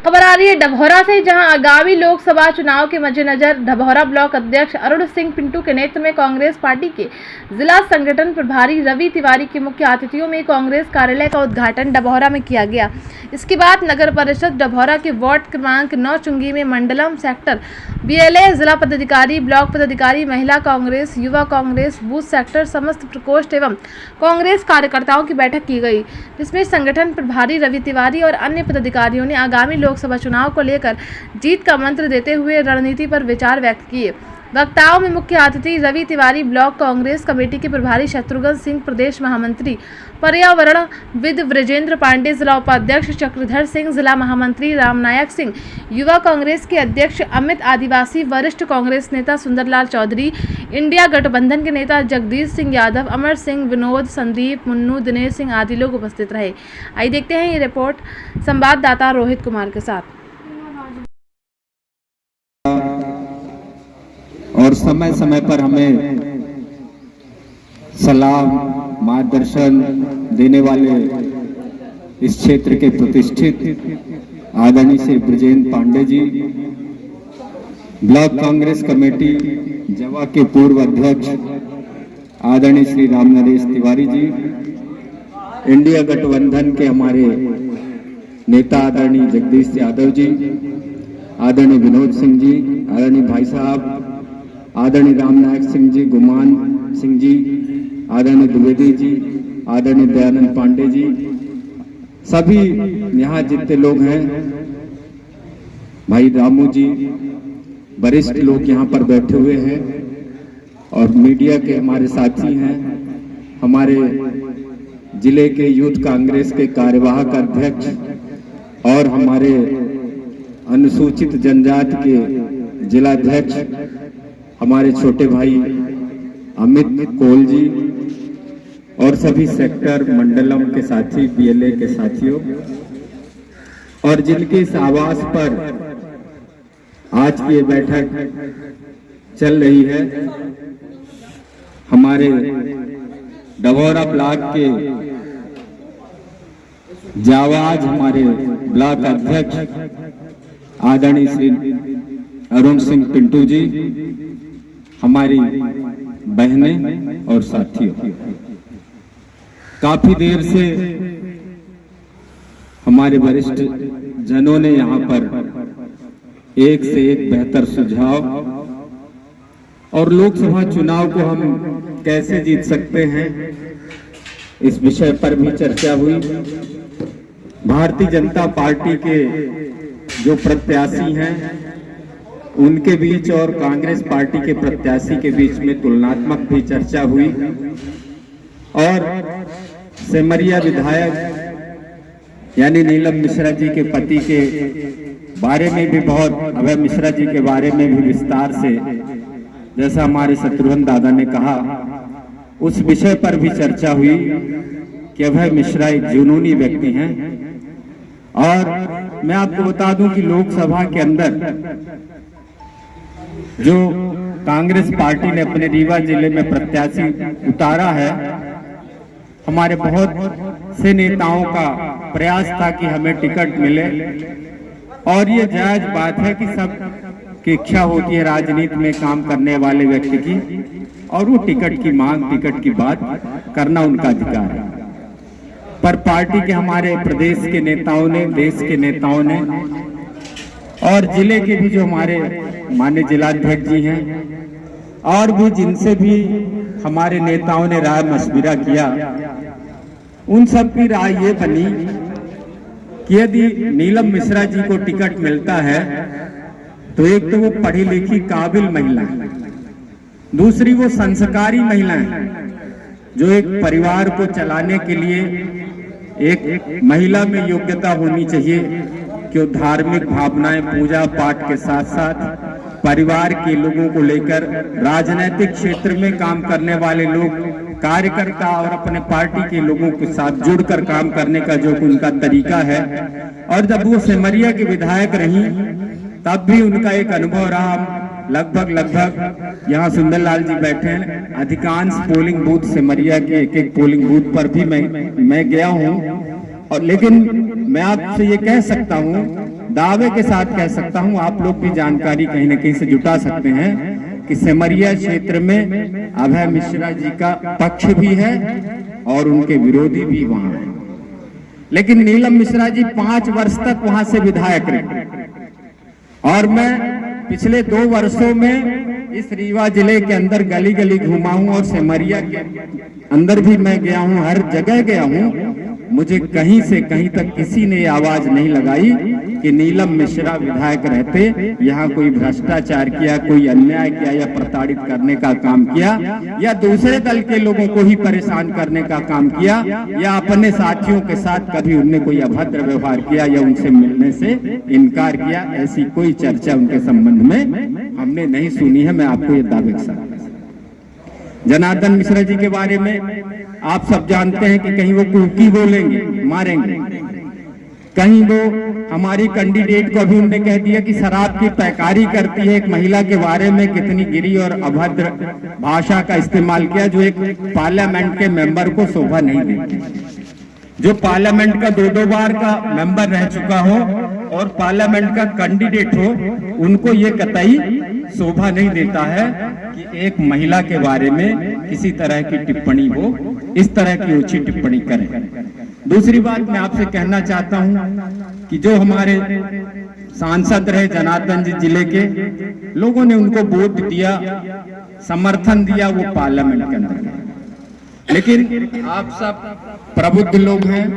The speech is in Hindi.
खबर आ रही है डभौरा से, जहां आगामी लोकसभा चुनाव के मद्देनजर डभौरा ब्लॉक अध्यक्ष अरुण सिंह पिंटू के नेतृत्व में कांग्रेस पार्टी के जिला संगठन प्रभारी रवि तिवारी के मुख्य आतिथ्यों में कांग्रेस कार्यालय का उद्घाटन डभौरा में किया गया। इसके बाद नगर परिषद डभौरा के वार्ड क्रमांक 9 चुंगी में मंडलम सेक्टर बीएलए जिला पदाधिकारी, ब्लॉक पदाधिकारी, महिला कांग्रेस, युवा कांग्रेस, बूथ सेक्टर समस्त प्रकोष्ठ एवं कांग्रेस कार्यकर्ताओं की बैठक की गई, जिसमें संगठन प्रभारी रवि तिवारी और अन्य पदाधिकारियों ने आगामी लोकसभा चुनाव को लेकर जीत का मंत्र देते हुए रणनीति पर विचार व्यक्त किए। वक्ताओं में मुख्य अतिथि रवि तिवारी, ब्लॉक कांग्रेस कमेटी के प्रभारी शत्रुघ्न सिंह, प्रदेश महामंत्री पर्यावरण विद ब्रजेंद्र पांडे, जिला उपाध्यक्ष चक्रधर सिंह, जिला महामंत्री रामनायक सिंह, युवा कांग्रेस के अध्यक्ष अमित आदिवासी, वरिष्ठ कांग्रेस नेता सुंदरलाल चौधरी, इंडिया गठबंधन के नेता जगदीश सिंह यादव, अमर सिंह, विनोद, संदीप, मुन्नू, दिनेश सिंह आदि लोग उपस्थित रहे। आइए देखते हैं ये रिपोर्ट संवाददाता रोहित कुमार के साथ। और समय समय पर हमें सलाह मार्गदर्शन देने वाले इस क्षेत्र के प्रतिष्ठित आदरणीय श्री ब्रजेंद्र पांडे जी, ब्लॉक कांग्रेस कमेटी जवा के पूर्व अध्यक्ष आदरणीय श्री रामनरेश तिवारी जी, इंडिया गठबंधन के हमारे नेता आदरणीय जगदीश यादव जी, आदरणीय विनोद सिंह जी, आदरणीय भाई साहब आदरणीय रामनायक सिंह जी, गुमान सिंह जी, आदरणीय द्विवेदी जी, आदरणीय दयानंद पांडे जी, सभी यहाँ जितने लोग हैं, भाई रामू जी, वरिष्ठ लोग यहाँ पर बैठे हुए हैं और मीडिया के हमारे साथी हैं, हमारे जिले के यूथ कांग्रेस के कार्यवाहक अध्यक्ष और हमारे अनुसूचित जनजाति के जिलाध्यक्ष हमारे छोटे भाई अमित कोल जी और सभी सेक्टर मंडलम के साथी, बीएलए के साथियों, और जिनके इस आवास पर आज की ये बैठक चल रही है, हमारे डभौरा ब्लॉक के जावाज हमारे ब्लॉक अध्यक्ष आदरणीय श्री अरुण सिंह पिंटू जी, हमारी बहनें और साथियों, काफी देर से हमारे वरिष्ठ जनों ने यहाँ पर एक से एक बेहतर सुझाव और लोकसभा चुनाव को हम कैसे जीत सकते हैं इस विषय पर भी चर्चा हुई। भारतीय जनता पार्टी के जो प्रत्याशी हैं उनके बीच और कांग्रेस पार्टी के प्रत्याशी के बीच में तुलनात्मक भी चर्चा हुई और सेमरिया विधायक यानी नीलम मिश्रा जी के पति के बारे में भी बहुत, अभय मिश्रा जी के बारे में भी विस्तार से, जैसा हमारे शत्रुघ्न दादा ने कहा, उस विषय पर भी चर्चा हुई कि अभय मिश्रा एक जुनूनी व्यक्ति हैं। और मैं आपको बता दूं कि लोकसभा के अंदर जो कांग्रेस पार्टी ने अपने रीवा जिले में प्रत्याशी उतारा है, हमारे बहुत से नेताओं का प्रयास था कि हमें टिकट मिले और ये जायज बात है कि सब की इच्छा होती है राजनीति में काम करने वाले व्यक्ति की, और वो टिकट की मांग, टिकट की बात करना उनका अधिकार है। पर पार्टी के हमारे प्रदेश के नेताओं ने, देश के नेताओं ने और जिले के भी जो हमारे माननीय जिलाध्यक्ष जी हैं और भी जिनसे भी हमारे नेताओं ने राय मशविरा किया, उन सब की राय ये बनी कि यदि नीलम मिश्रा जी को टिकट मिलता है तो एक तो वो पढ़ी लिखी काबिल महिला है, दूसरी वो संस्कारी महिला है जो एक परिवार को चलाने के लिए एक महिला में योग्यता होनी चाहिए कि वो धार्मिक भावनाएं, पूजा पाठ के साथ साथ परिवार के लोगों को लेकर राजनीतिक क्षेत्र में काम करने वाले लोग, कार्यकर्ता और अपने पार्टी के लोगों के साथ जुड़कर काम करने का जो उनका तरीका है। और जब वो सेमरिया के विधायक रही तब भी उनका एक अनुभव रहा। लगभग यहाँ सुंदरलाल जी बैठे हैं, अधिकांश पोलिंग बूथ सेमरिया के एक पोलिंग बूथ पर भी मैं गया हूँ, और लेकिन मैं आपसे ये कह सकता हूँ दावे के साथ कह सकता हूं, आप लोग भी जानकारी कहीं न कहीं से जुटा सकते हैं कि सिमरिया क्षेत्र में अभय मिश्रा जी का पक्ष भी है और उनके विरोधी भी वहां हैं। लेकिन नीलम मिश्रा जी 5 वर्ष तक वहां से विधायक रहे और मैं पिछले 2 वर्षों में इस रीवा जिले के अंदर गली गली घूमा हूं और सिमरिया के अंदर भी मैं गया हूं, हर जगह गया हूं। मुझे कहीं से कहीं तक किसी ने आवाज नहीं लगाई कि नीलम मिश्रा विधायक रहते यहाँ कोई भ्रष्टाचार किया, कोई अन्याय किया या प्रताड़ित करने का काम किया या दूसरे दल के लोगों को ही परेशान करने का काम किया या अपने साथियों के साथ कभी उनने कोई अभद्र व्यवहार किया या उनसे मिलने से इनकार किया। ऐसी कोई चर्चा उनके संबंध में हमने नहीं सुनी है। मैं आपको ये दावे के साथ जनार्दन मिश्रा जी के बारे में आप सब जानते हैं कि कहीं वो कुकी बोलेंगे, मारेंगे, कहीं वो हमारी कैंडिडेट को अभी उन्होंने कह दिया कि शराब की पैकारी करती है। एक महिला के बारे में कितनी गिरी और अभद्र भाषा का इस्तेमाल किया जो एक पार्लियामेंट के मेंबर को शोभा नहीं देती। जो पार्लियामेंट का 2-2 बार का मेंबर रह चुका हो और पार्लियामेंट का कैंडिडेट हो, उनको ये कतई शोभा नहीं देता है कि एक महिला के बारे में किसी तरह की टिप्पणी हो, इस तरह की ऊंची टिप्पणी करें। दूसरी बात मैं आपसे कहना चाहता हूं कि जो हमारे सांसद रहे जनार्दन जी जिले के, लोगों ने उनको वोट दिया, समर्थन दिया, वो पार्लियामेंट के अंदर गए। लेकिन आप सब प्रबुद्ध लोग हैं।